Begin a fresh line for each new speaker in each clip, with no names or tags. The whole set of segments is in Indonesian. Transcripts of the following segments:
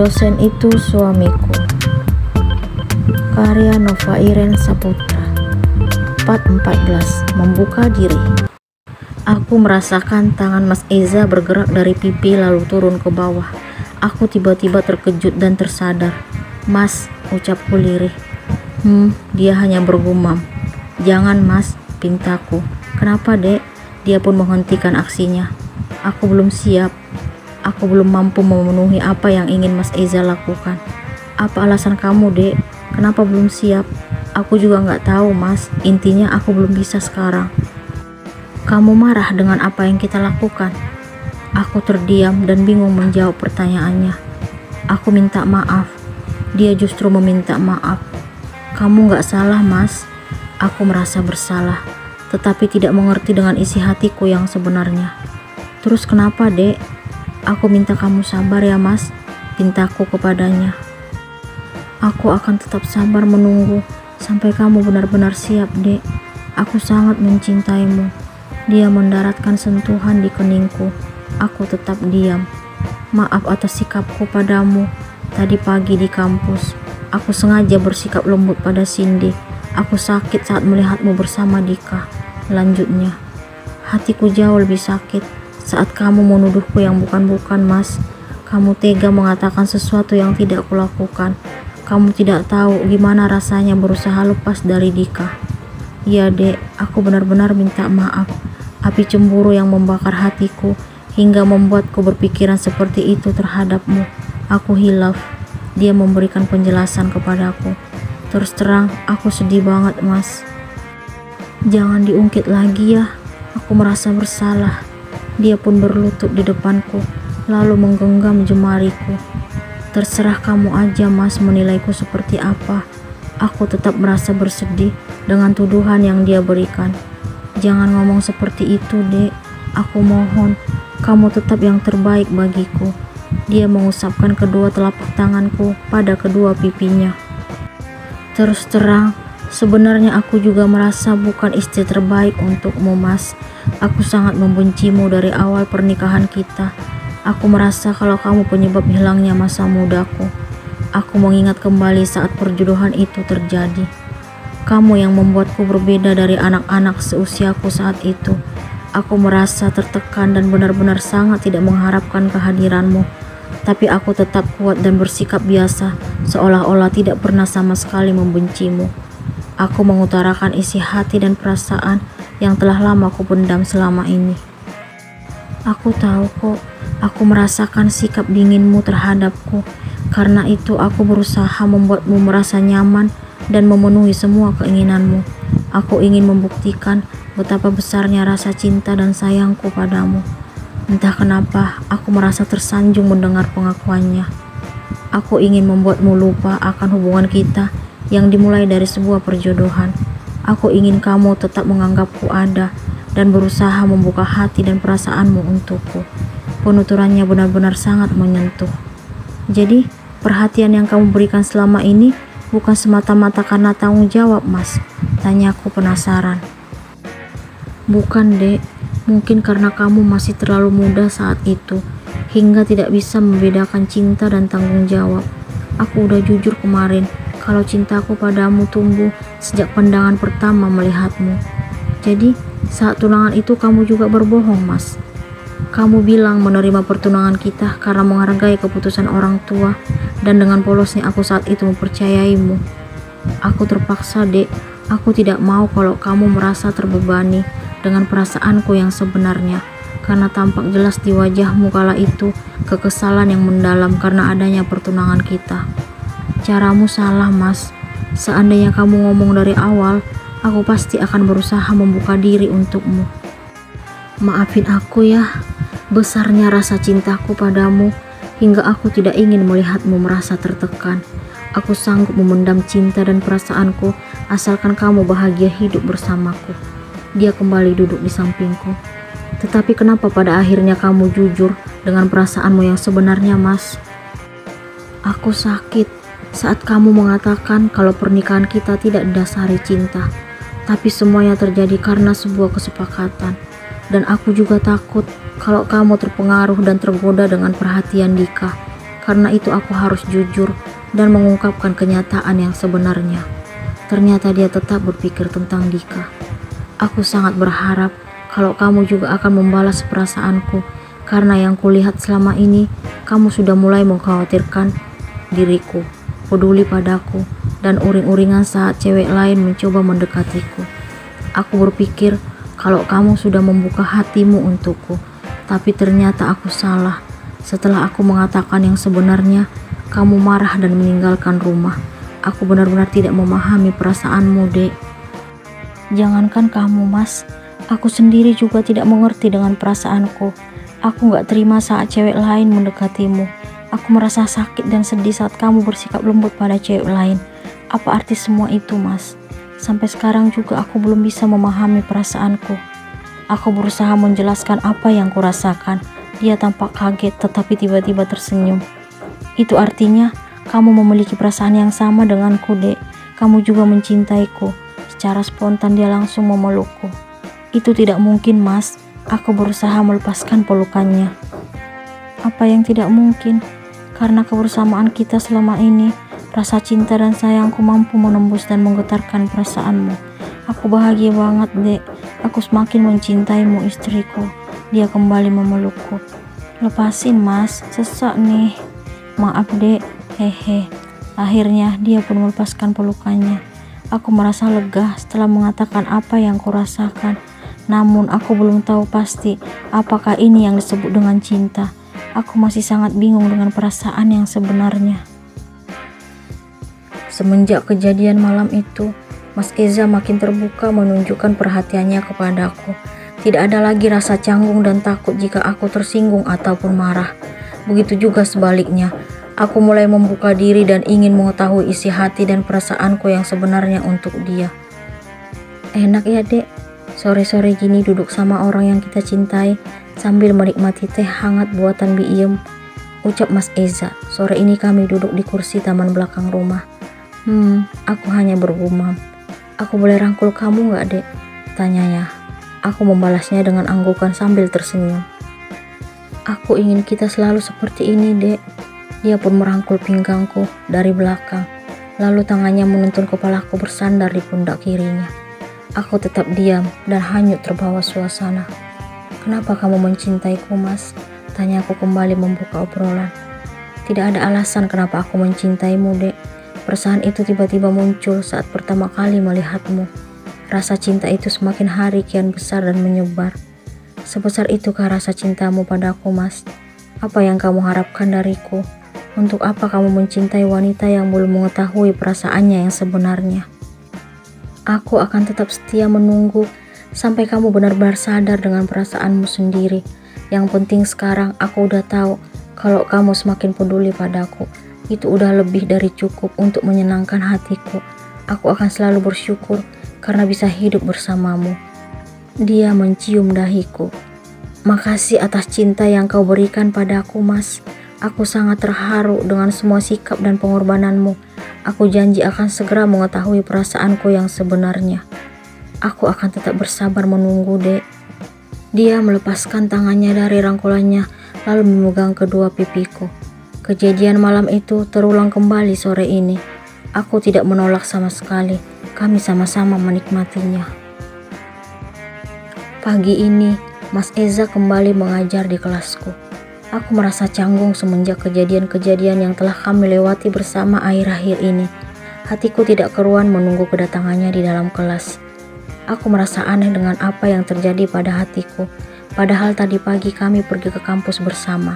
Dosen itu suamiku. Karya Nova Iren Saputra. Part 14. Membuka diri. Aku merasakan tangan Mas Eza bergerak dari pipi lalu turun ke bawah. Aku tiba-tiba terkejut dan tersadar. "Mas," ucapku lirih. Dia hanya bergumam. "Jangan Mas," pintaku. "Kenapa Dek?" Dia pun menghentikan aksinya. "Aku belum siap. Aku belum mampu memenuhi apa yang ingin Mas Eza lakukan." "Apa alasan kamu Dek? Kenapa belum siap?" "Aku juga nggak tahu Mas. Intinya aku belum bisa sekarang." "Kamu marah dengan apa yang kita lakukan?" Aku terdiam dan bingung menjawab pertanyaannya. "Aku minta maaf." Dia justru meminta maaf. "Kamu nggak salah Mas." Aku merasa bersalah, tetapi tidak mengerti dengan isi hatiku yang sebenarnya. "Terus kenapa Dek?" "Aku minta kamu sabar ya Mas," pintaku kepadanya. "Aku akan tetap sabar menunggu sampai kamu benar-benar siap Dek. Aku sangat mencintaimu." Dia mendaratkan sentuhan di keningku. Aku tetap diam. "Maaf atas sikapku padamu tadi pagi di kampus. Aku sengaja bersikap lembut pada Cindy. Aku sakit saat melihatmu bersama Dika," lanjutnya. "Hatiku jauh lebih sakit saat kamu menuduhku yang bukan-bukan Mas. Kamu tega mengatakan sesuatu yang tidak kulakukan. Kamu tidak tahu gimana rasanya berusaha lepas dari Dika." "Ya Dek, aku benar-benar minta maaf. Api cemburu yang membakar hatiku hingga membuatku berpikiran seperti itu terhadapmu. Aku hilaf." Dia memberikan penjelasan kepadaku. "Terus terang, aku sedih banget Mas." "Jangan diungkit lagi ya. Aku merasa bersalah." Dia pun berlutut di depanku, lalu menggenggam jemariku. "Terserah kamu aja Mas menilaiku seperti apa." Aku tetap merasa bersedih dengan tuduhan yang dia berikan. "Jangan ngomong seperti itu Dek. Aku mohon, kamu tetap yang terbaik bagiku." Dia mengusapkan kedua telapak tanganku pada kedua pipinya. "Terus terang, sebenarnya aku juga merasa bukan istri terbaik untukmu Mas. Aku sangat membencimu dari awal pernikahan kita. Aku merasa kalau kamu penyebab hilangnya masa mudaku. Aku mengingat kembali saat perjodohan itu terjadi. Kamu yang membuatku berbeda dari anak-anak seusiaku saat itu. Aku merasa tertekan dan benar-benar sangat tidak mengharapkan kehadiranmu. Tapi aku tetap kuat dan bersikap biasa, seolah-olah tidak pernah sama sekali membencimu. Aku mengutarakan isi hati dan perasaan yang telah lama aku pendam selama ini. Aku tahu kok, aku merasakan sikap dinginmu terhadapku. Karena itu aku berusaha membuatmu merasa nyaman dan memenuhi semua keinginanmu. Aku ingin membuktikan betapa besarnya rasa cinta dan sayangku padamu. Entah kenapa, aku merasa tersanjung mendengar pengakuannya. Aku ingin membuatmu lupa akan hubungan kita yang dimulai dari sebuah perjodohan. Aku ingin kamu tetap menganggapku ada dan berusaha membuka hati dan perasaanmu untukku. Penuturannya benar-benar sangat menyentuh. "Jadi, perhatian yang kamu berikan selama ini bukan semata-mata karena tanggung jawab, Mas?" tanyaku penasaran. "Bukan, Dek. Mungkin karena kamu masih terlalu muda saat itu, hingga tidak bisa membedakan cinta dan tanggung jawab. Aku udah jujur kemarin kalau cintaku padamu tumbuh sejak pandangan pertama melihatmu. Jadi, saat tunangan itu kamu juga berbohong, Mas. Kamu bilang menerima pertunangan kita karena menghargai keputusan orang tua, dan dengan polosnya aku saat itu mempercayaimu. Aku terpaksa, Dek. Aku tidak mau kalau kamu merasa terbebani dengan perasaanku yang sebenarnya, karena tampak jelas di wajahmu kala itu kekesalan yang mendalam karena adanya pertunangan kita. Caramu salah, Mas. Seandainya kamu ngomong dari awal, aku pasti akan berusaha membuka diri untukmu. Maafin aku ya. Besarnya rasa cintaku padamu hingga aku tidak ingin melihatmu merasa tertekan. Aku sanggup memendam cinta dan perasaanku asalkan kamu bahagia hidup bersamaku." Dia kembali duduk di sampingku. "Tetapi kenapa pada akhirnya kamu jujur dengan perasaanmu yang sebenarnya, Mas?" "Aku sakit saat kamu mengatakan kalau pernikahan kita tidak didasari cinta, tapi semuanya terjadi karena sebuah kesepakatan. Dan aku juga takut kalau kamu terpengaruh dan tergoda dengan perhatian Dika. Karena itu aku harus jujur dan mengungkapkan kenyataan yang sebenarnya. Ternyata dia tetap berpikir tentang Dika. Aku sangat berharap kalau kamu juga akan membalas perasaanku, karena yang kulihat selama ini, kamu sudah mulai mengkhawatirkan diriku, peduli padaku, dan uring-uringan saat cewek lain mencoba mendekatiku. Aku berpikir kalau kamu sudah membuka hatimu untukku, tapi ternyata aku salah. Setelah aku mengatakan yang sebenarnya, kamu marah dan meninggalkan rumah. Aku benar-benar tidak memahami perasaanmu, Dek. Jangankan kamu, Mas. Aku sendiri juga tidak mengerti dengan perasaanku. Aku gak terima saat cewek lain mendekatimu. Aku merasa sakit dan sedih saat kamu bersikap lembut pada cewek lain. Apa arti semua itu, Mas? Sampai sekarang juga aku belum bisa memahami perasaanku. Aku berusaha menjelaskan apa yang kurasakan. Dia tampak kaget tetapi tiba-tiba tersenyum. Itu artinya kamu memiliki perasaan yang sama denganku, Dek. Kamu juga mencintaiku. Secara spontan dia langsung memelukku. Itu tidak mungkin, Mas. Aku berusaha melepaskan pelukannya. Apa yang tidak mungkin? Karena kebersamaan kita selama ini, rasa cinta dan sayangku mampu menembus dan menggetarkan perasaanmu. Aku bahagia banget, Dek. Aku semakin mencintaimu, istriku. Dia kembali memelukku. Lepasin, Mas, sesak nih. Maaf, Dek. Hehe. Akhirnya dia pun melepaskan pelukannya. Aku merasa lega setelah mengatakan apa yang kurasakan. Namun aku belum tahu pasti apakah ini yang disebut dengan cinta. Aku masih sangat bingung dengan perasaan yang sebenarnya. Semenjak kejadian malam itu, Mas Eza makin terbuka menunjukkan perhatiannya kepadaku. Tidak ada lagi rasa canggung dan takut jika aku tersinggung ataupun marah. Begitu juga sebaliknya. Aku mulai membuka diri dan ingin mengetahui isi hati dan perasaanku yang sebenarnya untuk dia. Enak ya, Dek, sore-sore gini duduk sama orang yang kita cintai sambil menikmati teh hangat buatan Bi Iem, ucap Mas Eza. Sore ini kami duduk di kursi taman belakang rumah. Aku hanya bergumam. Aku boleh rangkul kamu gak, Dek? Tanyanya. Aku membalasnya dengan anggukan sambil tersenyum. Aku ingin kita selalu seperti ini, Dek. Dia pun merangkul pinggangku dari belakang. Lalu tangannya menuntun kepalaku bersandar di pundak kirinya. Aku tetap diam dan hanyut terbawa suasana. Kenapa kamu mencintaiku, Mas? Tanyaku kembali membuka obrolan. Tidak ada alasan kenapa aku mencintaimu, Dek. Perasaan itu tiba-tiba muncul saat pertama kali melihatmu. Rasa cinta itu semakin hari kian besar dan menyebar. Sebesar itukah rasa cintamu padaku, Mas? Apa yang kamu harapkan dariku? Untuk apa kamu mencintai wanita yang belum mengetahui perasaannya yang sebenarnya? Aku akan tetap setia menunggu sampai kamu benar-benar sadar dengan perasaanmu sendiri. Yang penting sekarang aku udah tahu kalau kamu semakin peduli padaku. Itu udah lebih dari cukup untuk menyenangkan hatiku. Aku akan selalu bersyukur karena bisa hidup bersamamu. Dia mencium dahiku. Makasih atas cinta yang kau berikan padaku, Mas. Aku sangat terharu dengan semua sikap dan pengorbananmu. Aku janji akan segera mengetahui perasaanku yang sebenarnya. Aku akan tetap bersabar menunggu, Dek. Dia melepaskan tangannya dari rangkulannya, lalu memegang kedua pipiku. Kejadian malam itu terulang kembali sore ini. Aku tidak menolak sama sekali. Kami sama-sama menikmatinya. Pagi ini, Mas Eza kembali mengajar di kelasku. Aku merasa canggung semenjak kejadian-kejadian yang telah kami lewati bersama akhir-akhir ini. Hatiku tidak keruan menunggu kedatangannya di dalam kelas. Aku merasa aneh dengan apa yang terjadi pada hatiku. Padahal tadi pagi kami pergi ke kampus bersama.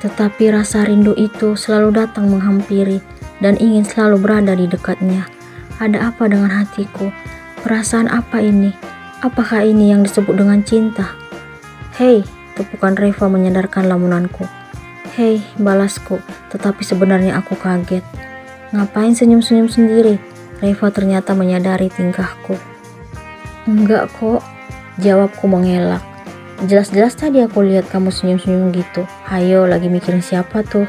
Tetapi rasa rindu itu selalu datang menghampiri dan ingin selalu berada di dekatnya. Ada apa dengan hatiku? Perasaan apa ini? Apakah ini yang disebut dengan cinta? Hei, tepukan Reva menyadarkan lamunanku. Hei, balasku, tetapi sebenarnya aku kaget. Ngapain senyum-senyum sendiri? Reva ternyata menyadari tingkahku. Enggak kok, jawabku mengelak. Jelas-jelas tadi aku lihat kamu senyum-senyum gitu. Hayo, lagi mikirin siapa tuh?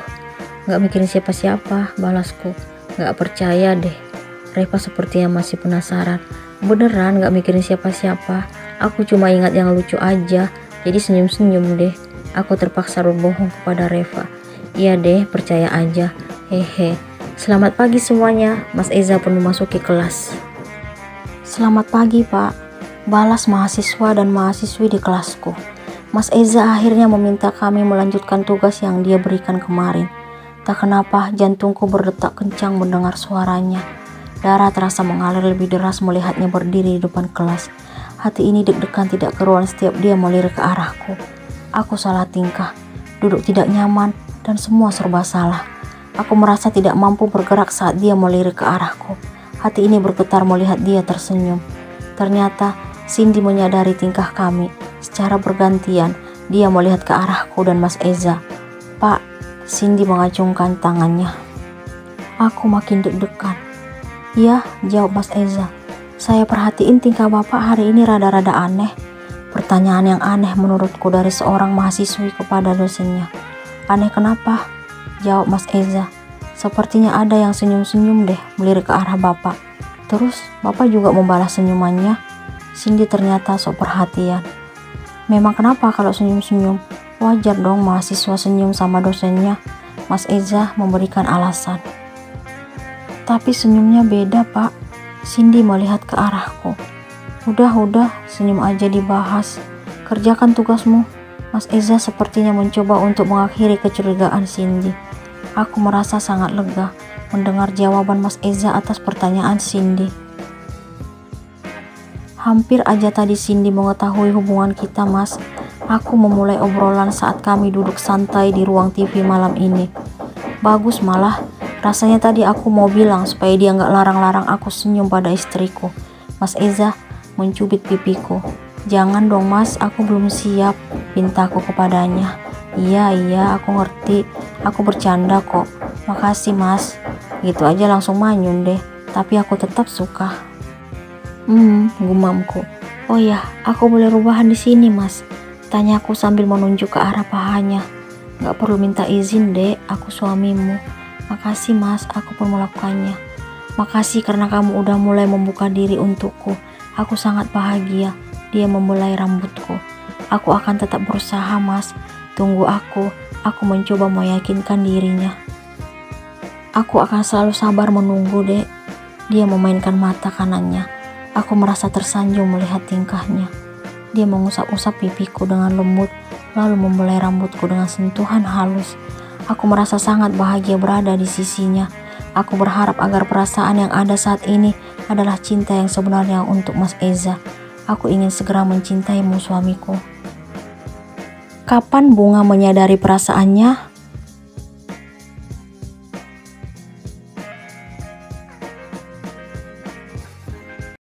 Nggak mikirin siapa-siapa, balasku. Nggak percaya deh. Reva sepertinya masih penasaran. Beneran nggak mikirin siapa-siapa. Aku cuma ingat yang lucu aja. Jadi senyum-senyum deh. Aku terpaksa berbohong kepada Reva. Iya deh, percaya aja. Hehe. Selamat pagi semuanya. Mas Eza pun memasuki kelas. Selamat pagi, Pak. Balas mahasiswa dan mahasiswi di kelasku. Mas Eza akhirnya meminta kami melanjutkan tugas yang dia berikan kemarin. Tak kenapa jantungku berdetak kencang mendengar suaranya. Darah terasa mengalir lebih deras melihatnya berdiri di depan kelas. Hati ini deg-degan tidak keruan setiap dia melirik ke arahku. Aku salah tingkah, duduk tidak nyaman, dan semua serba salah. Aku merasa tidak mampu bergerak saat dia melirik ke arahku. Hati ini bergetar melihat dia tersenyum. Ternyata Cindy menyadari tingkah kami. Secara bergantian, dia melihat ke arahku dan Mas Eza. Pak, Cindy mengacungkan tangannya. Aku makin deg-degan. Iya, jawab Mas Eza. Saya perhatiin tingkah Bapak hari ini rada-rada aneh. Pertanyaan yang aneh menurutku dari seorang mahasiswi kepada dosennya. Aneh kenapa? Jawab Mas Eza. Sepertinya ada yang senyum-senyum deh melirik ke arah Bapak. Terus Bapak juga membalas senyumannya. Cindy ternyata sok perhatian. Memang kenapa kalau senyum-senyum? Wajar dong mahasiswa senyum sama dosennya. Mas Eza memberikan alasan. Tapi senyumnya beda, Pak. Cindy melihat ke arahku. Udah, senyum aja dibahas. Kerjakan tugasmu. Mas Eza sepertinya mencoba untuk mengakhiri kecurigaan Cindy. Aku merasa sangat lega mendengar jawaban Mas Eza atas pertanyaan Cindy. Hampir aja tadi Cindy mengetahui hubungan kita, Mas. Aku memulai obrolan saat kami duduk santai di ruang TV malam ini. Bagus malah. Rasanya tadi aku mau bilang supaya dia nggak larang-larang aku senyum pada istriku. Mas Eza mencubit pipiku. Jangan dong Mas, aku belum siap, pintaku kepadanya. Iya, aku ngerti. Aku bercanda kok. Makasih Mas. Gitu aja langsung manyun deh. Tapi aku tetap suka. Gumamku. Oh ya, aku boleh rubahan di sini Mas. Tanyaku sambil menunjuk ke arah pahanya. Nggak perlu minta izin dek, aku suamimu. Makasih Mas, aku pun melakukannya. Makasih karena kamu udah mulai membuka diri untukku. Aku sangat bahagia. Dia membelai rambutku. Aku akan tetap berusaha Mas. Tunggu aku mencoba meyakinkan dirinya. Aku akan selalu sabar menunggu dek. Dia memainkan mata kanannya. Aku merasa tersanjung melihat tingkahnya. Dia mengusap-usap pipiku dengan lembut, lalu membelai rambutku dengan sentuhan halus. Aku merasa sangat bahagia berada di sisinya. Aku berharap agar perasaan yang ada saat ini adalah cinta yang sebenarnya untuk Mas Eza. Aku ingin segera mencintaimu suamiku. Kapan Bunga menyadari perasaannya?